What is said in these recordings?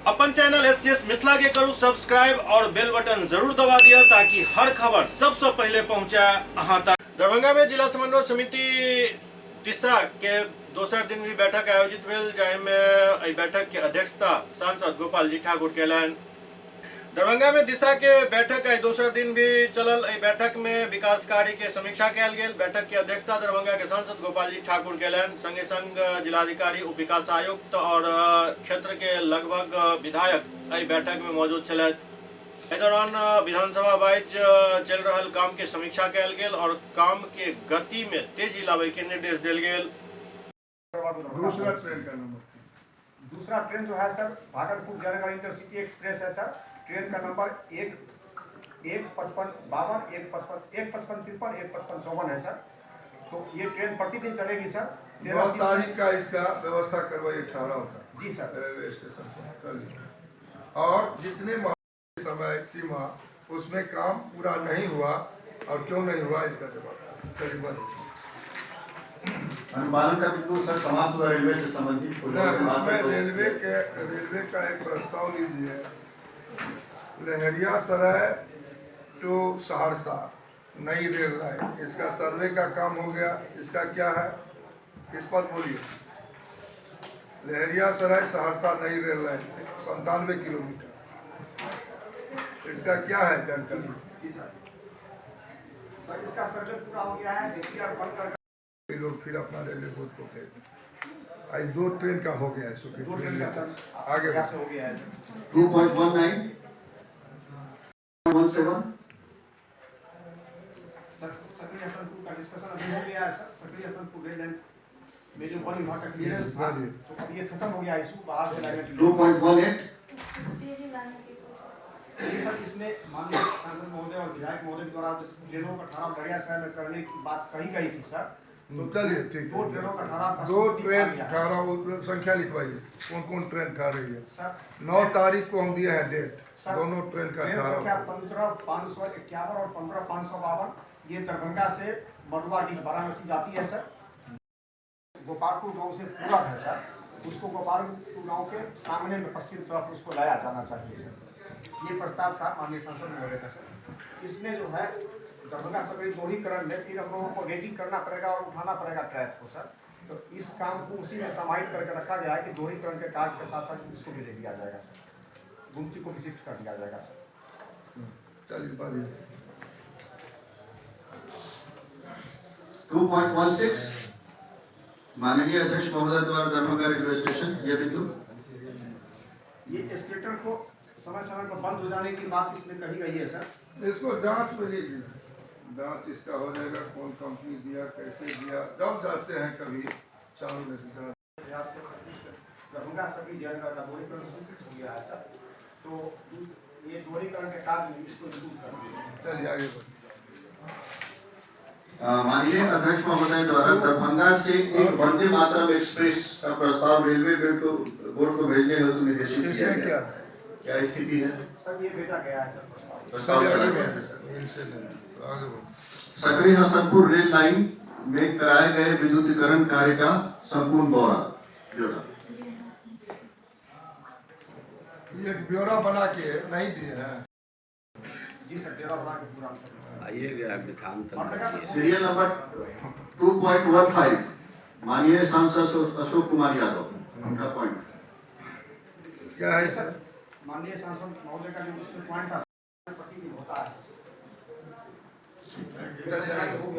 अपन channel SCS Mithila के करू subscribe और बेल बटन जरूर दबा दिया ताकि हर खबर सबसे पहले पहुंचा अहां तक। दरभंगा में जिला समन्वय समिति दिशा के दोसर दिन भी बैठक आयोजित भेल, जाहिमे बैठक के अध्यक्षता सांसद गोपाल जी ठाकुर केलनि। दरभंगा में दिशा के बैठक आई दोसर दिन भी चलल। बैठक में विकास कार्य के समीक्षा कयल गेल। बैठक की अध्यक्षता दरभंगा के सांसद गोपाल जी ठाकुर केलनि। संगे संग जिलाधिकारी, उप विकास आयुक्त और क्षेत्र के लगभग विधायक बैठक में मौजूद छलथि। एहि दौरान विधानसभा वाइज चल रहल काम के समीक्षा कयल गेल और काम के गति में तेजी लावे के निर्देश देल गेल। दूसरा ट्रेन जो है sir Bhagalpur Jaynagar intercity express है सर। ट्रेन का नंबर 15552, 15553, 15554 है सर। तो ये ट्रेन प्रतिदिन चलेगी सर। 13 तारीख का इसका व्यवस्था करवाइए 18 का। जी सर। रेलवे स्टेशन पर और जितने समय सीमा उसमें काम पूरा नहीं हुआ और क्यों नहीं हुआ इसका जवाब करीबन अनुपालन का बिंदु सर समाप्त हुआ रेलवे से संबंधित। रेलवे का एक प्रस्ताव लीजिए, लहरियासराय टू सहरसा नई रेल लाइन, इसका सर्वे का काम हो गया। इसका क्या है इस पर बोलिए। लहरियासराय सहरसा नई रेल लाइन 97 किलोमीटर, इसका क्या है जानकारी? सर इसका सर्वे पूरा हो गया है। ये लोग फिर अपना रेलवे बोर्ड को भेज। आज 2 ट्रेन का हो गया है। सो ट्रेन आगे हो गया है 2.19 17 सक्रिय संकुल का डिस्कशन अभी हो गया है सर। सक्रिय संकुल रेल लाइन में जो वन विभाग का क्लियरेंस था तो अब ये खत्म हो गया। इशू बाहर से लाइन 2.18 सर। इसमें माननीय सांसद महोदय और विधायक महोदय द्वारा ट्रेनों का ठहराव गड़िया शहर में करने की बात कही गई थी सर। तो चलिए ठीक है। 2 ट्रेनों का ठहराव 2 ट्रेन ठहराव संख्या लिखवाइए, कौन कौन ट्रेन ठहर रही है सर। 9 तारीख को हम दिए हैं डेट। दोनों ट्रेन का ठहराव 15,551 और 15,552 ये दरभंगा से मधुबाडी वाराणसी जाती है सर। गोपालपुर गांव से पूरब है सर, उसको गोपालपुर गांव के सामने में पश्चिम तरफ उसको लाया जाना चाहिए सर। ये प्रस्ताव था माननीय सांसद महोदय का सर। इसमें जो है दरभंगा सकरी दोहरीकरण में फिर हम लोगों को रेजिंग करना पड़ेगा और उठाना पड़ेगा ट्रैक को सर। तो इस काम को उसी में समाहित करके रखा गया है कि दोहरीकरण के कार्य के साथ साथ इसको भी ले लिया जाएगा सर। गुमती को भी शिफ्ट कर दिया जाएगा सर। चलिए बोलिए। 2.16 माननीय अध्यक्ष महोदय द्वारा दरभंगा रेलवे स्टेशन ये बिंदु, ये एस्केलेटर को समय समय पर बंद हो जाने की बात इसमें कही गई है सर। इसको जांच में लीजिए, जांच इसका हो जाएगा, कौन कंपनी दिया, कैसे दिया, जब जाते हैं कभी चालू में दरभंगा सभी जयनगर का दोहरीकरण हो गया है सर। तो ये दोहरीकरण के कार्य इसको जरूर कर दीजिए। चलिए आगे माननीय अध्यक्ष महोदय द्वारा दरभंगा से एक वंदे मातरम एक्सप्रेस का प्रस्ताव रेलवे बोर्ड को भेजने हेतु निर्देशित किया गया। क्या स्थिति है सर? ये भेजा गया है सर प्रस्ताव। आगे सकरी हसनपुर रेल लाइन में कराए गए विद्युतीकरण कार्य का संपूर्ण ब्यौरा। ये एक ब्यौरा बना के नहीं दिए हैं। जी सर, ब्यौरा बना के पूरा सीरियल नंबर 2.15 माननीय सांसद अशोक कुमार यादव, उनका पॉइंट क्या है सर? माननीय सांसद महोदय का जो पॉइंट था प्रतिदिन होता है।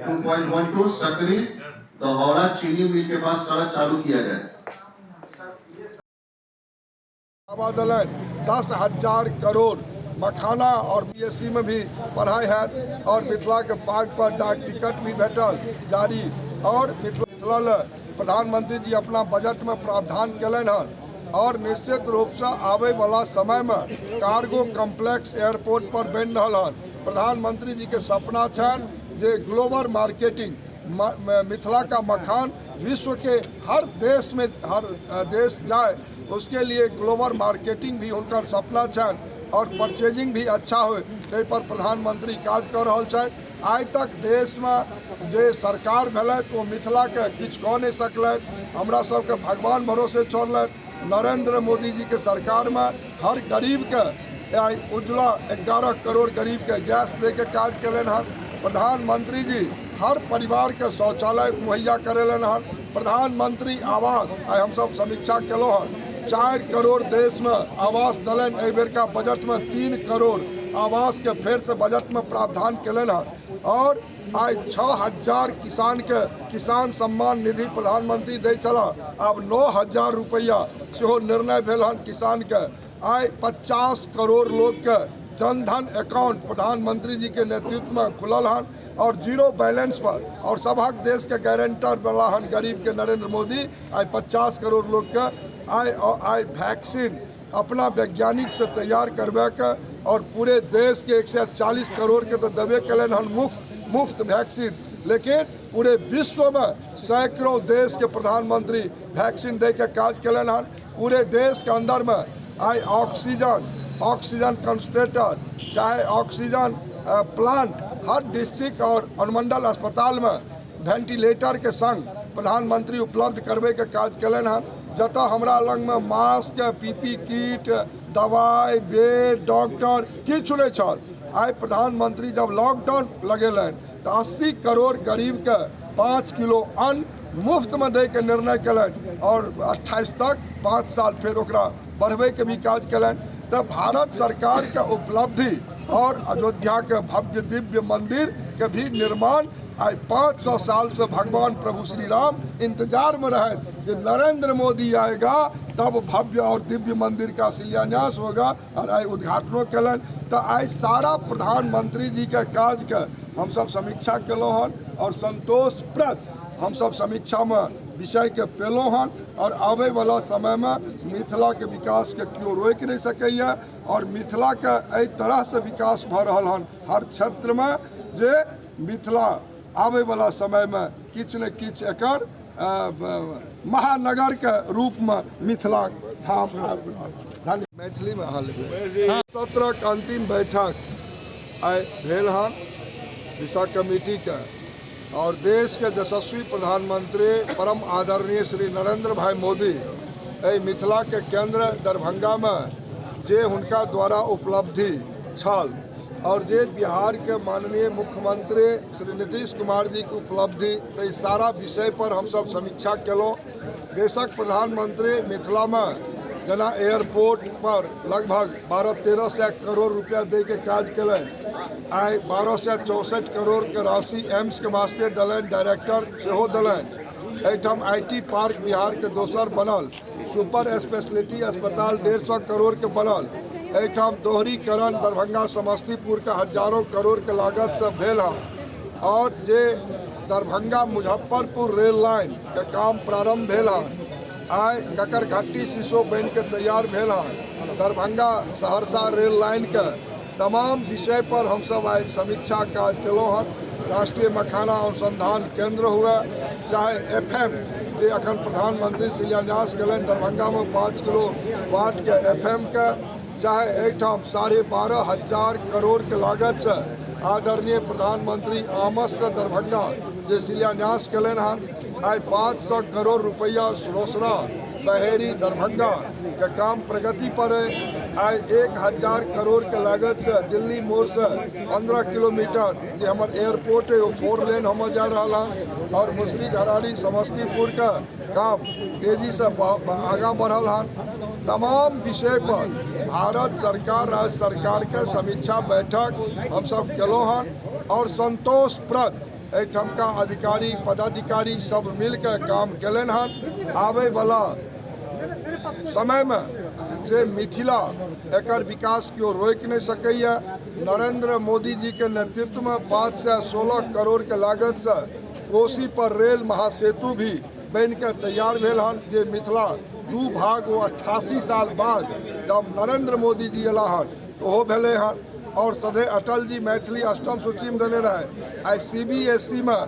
2.12 सकरी दहौड़ा चीनी मिल के पास सड़क चालू किया गया। आबादल 10,000 करोड़ मखाना और बीएससी में भी पढ़ाई है और मिथिला के पार्क पर डाक टिकट भी भेटल जारी। और मिथिला प्रधानमंत्री जी अपना बजट में प्रावधान कलन है और निश्चित रूप से आवे वाला समय में कार्गो कम्प्लेक्स एयरपोर्ट पर बन रहा है। प्रधानमंत्री जी के सपना छन जे ग्लोबल मार्केटिंग मिथिला का मखान विश्व के हर देश में हर देश जाए, उसके लिए ग्लोबल मार्केटिंग भी उनका सपना छन और परचेजिंग भी अच्छा हो। ताहि पर प्रधानमंत्री कार्य कर रहा है। आज तक देश में जे सरकार भेल तो मिथिला के किछु कह नहीं सकल। हमरा सबके भगवान भरोसे छोड़ल। नरेंद्र मोदी जी के सरकार में हर गरीब के उज्ज्वला 11 करोड़ गरीब के गैस दे के काज करें हन। प्रधानमंत्री जी हर परिवार के शौचालय मुहैया करेलन हन। प्रधानमंत्री आवास आई हम सब समीक्षा कलो हन। 4 करोड़ देश में आवास दलन एहि बेर का बजट में 3 करोड़ आवास के फिर से बजट में प्रावधान कलन हन। और आज 6000 किसान के किसान सम्मान निधि प्रधानमंत्री दे चला। अब 9000 रुपया सेहो निर्णय भेल हन किसान के। आज 50 करोड़ लोग के जनधन अकाउंट प्रधानमंत्री जी के नेतृत्व में खुलल हन और जीरो बैलेंस पर और सबक देश के गारंटर वाला हन गरीब के नरेंद्र मोदी। आज 50 करोड़ लोग के आई वैक्सीन अपना वैज्ञानिक से तैयार करवा के और पूरे देश के 140 करोड़ के तो दबे कलन हन मुफ्त वैक्सीन। लेकिन पूरे विश्व में सैकड़ों देश के प्रधानमंत्री वैक्सीन दे के काज कलन हन। पूरे देश के अंदर में आई ऑक्सीजन कंसंट्रेटर चाहे ऑक्सीजन प्लांट हर डिस्ट्रिक्ट और अनुमंडल अस्पताल में वेंटिलेटर के संग प्रधानमंत्री उपलब्ध करवे के काज कलन हन। जत हमरा लग में मास्क पीपी किट दवाई बेड डॉक्टर किछु नहीं छल। आई प्रधानमंत्री जब लॉकडाउन लगेलन तो 80 करोड़ गरीब के 5 किलो अन्न मुफ्त में दे के निर्णय कलन और 28 तक 5 साल फिर ओकरा बढ़वे के भी काज कलन। तो भारत सरकार के उपलब्धि और अयोध्या के भव्य दिव्य मंदिर के भी निर्माण आज 500 साल से भगवान प्रभु श्री राम इंतजार में रहे कि नरेंद्र मोदी आएगा तब भव्य और दिव्य मंदिर का शिलान्यास होगा और आज उद्घाटनों कलन। तो आज सारा प्रधानमंत्री जी के काज के हम सब समीक्षा कलो हन और संतोषप्रद हम सब समीक्षा में विषय के पेलो हन। और आवे वाला समय में मिथिला के विकास के क्यों रोक नहीं सकैया और मिथिला के एहि तरह से विकास भ रहल हन हर क्षेत्र में जे मिथिला आवे वाला समय में किछ न किछ एकर महानगर के रूप में मिथिला धाम धन्य मैथिली में हाल सत्र के अंतिम बैठक आइ भेल हन दिशा कमेटी के और देश के यशस्वी प्रधानमंत्री परम आदरणीय श्री नरेंद्र भाई मोदी एहि मिथिला के केंद्र दरभंगा में जे हुनका द्वारा उपलब्धि छल और जे बिहार के माननीय मुख्यमंत्री श्री नीतीश कुमार जी के उपलब्धि तो सारा विषय पर हम सब समीक्षा केलों। देशक प्रधानमंत्री मिथिला में जना एयरपोर्ट पर लगभग 1200-1300 करोड़ रुपया दे के काज कलन। आई 1264 करोड़ के राशि एम्स के वास्ते दलन डायरेक्टर सेहो दलन। एहिठाम IT पार्क बिहार के दोसर बनल। सुपर स्पेशलिटी अस्पताल 150 करोड़ के बनल। एहिठाम दोहरीकरण दरभंगा समस्तीपुर के हजारों करोड़ के लागत से भेल है और जे दरभंगा मुजफ्फरपुर रेल लाइन के काम प्रारंभ भेल है। आई ककरघट्टी शीशो बन के तैयार भेल है। दरभंगा सहरसा रेल लाइन के तमाम विषय पर हम सब आज समीक्षा काज केलों हन। राष्ट्रीय मखाना अनुसंधान केंद्र हुए चाहे FM जे अखन प्रधानमंत्री शिलान्यास कलन दरभंगा में 5 किलोवाट के FM के चाहे एहिठाम 12,500 करोड़ के लागत से आदरणीय प्रधानमंत्री आमस से दरभंगा जे शिलान्यास कलन हन। आज 500 करोड़ रुपया रोसड़ा बहेरी दरभंगा के काम प्रगति पर है। आज 1000 करोड़ के लागत से दिल्ली मोड़ से 15 किलोमीटर जे हमार एयरपोर्ट है वो 4 लेन हम जा रहा है और मुसरी घराड़ी समस्तीपुर का काम तेजी से आगा बढ़ल हन। तमाम विषय पर भारत सरकार राज्य सरकार के समीक्षा बैठक हम सब केलो हन और संतोषप्रद एहिठाम का अधिकारी पदाधिकारी सब मिलकर काम कलन हन। आवे वाला समय में जे मिथिला एकर विकास क्यों रोक नहीं सकैया। नरेंद्र मोदी जी के नेतृत्व में 5 से 16 करोड़ के लागत से कोसी पर रेल महासेतु भी बन के तैयार भेल हन। जे मिथिला 2 भाग वो 88 साल बाद जब नरेंद्र मोदी जी अला हन तो भेले हन और सदे अटल जी मैथिली अष्टम सूची में देने रहे। आई CBSE में